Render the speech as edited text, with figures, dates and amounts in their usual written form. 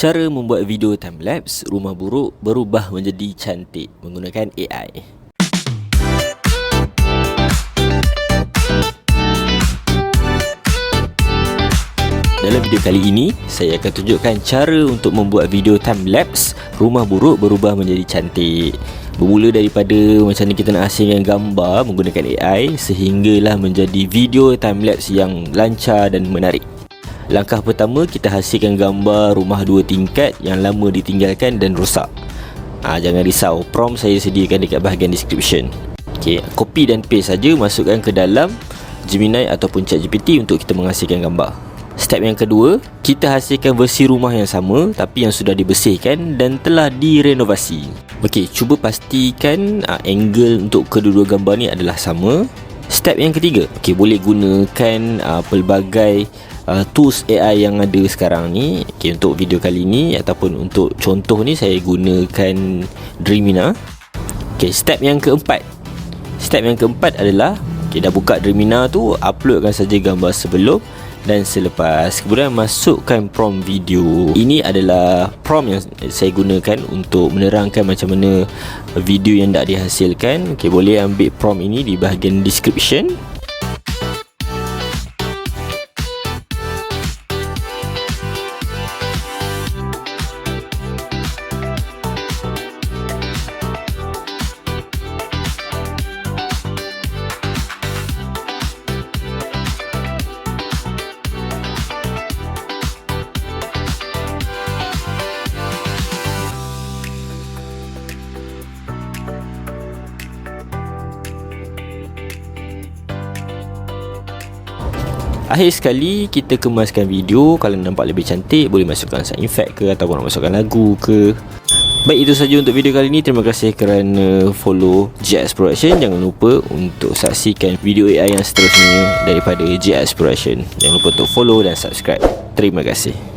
Cara membuat video timelapse rumah buruk berubah menjadi cantik menggunakan AI. Dalam video kali ini, saya akan tunjukkan cara untuk membuat video timelapse rumah buruk berubah menjadi cantik. Bermula daripada macam ni kita nak hasilkan gambar menggunakan AI sehinggalah menjadi video timelapse yang lancar dan menarik. Langkah pertama, kita hasilkan gambar rumah 2 tingkat yang lama ditinggalkan dan rosak. Jangan risau, prompt saya sediakan dekat bahagian description. Copy dan paste saja, masukkan ke dalam Gemini ataupun ChatGPT untuk kita menghasilkan gambar. Step yang kedua, kita hasilkan versi rumah yang sama tapi yang sudah dibersihkan dan telah direnovasi. Cuba pastikan angle untuk kedua-dua gambar ni adalah sama. Step yang ketiga, boleh gunakan pelbagai tools AI yang ada sekarang ni. Untuk video kali ni ataupun untuk contoh ni saya gunakan Dreamina. Step yang keempat adalah dah buka Dreamina tu, uploadkan saja gambar sebelum dan selepas, kemudian masukkan prompt video. Ini adalah prompt yang saya gunakan untuk menerangkan macam mana video yang dah dihasilkan. Boleh ambil prompt ini di bahagian description. Akhir sekali, kita kemaskan video. Kalau nampak lebih cantik, boleh masukkan sound effect ke ataupun nak masukkan lagu ke. Baik, itu saja untuk video kali ini. Terima kasih kerana follow GX Production. Jangan lupa untuk saksikan video AI yang seterusnya daripada GX Production. Jangan lupa untuk follow dan subscribe. Terima kasih.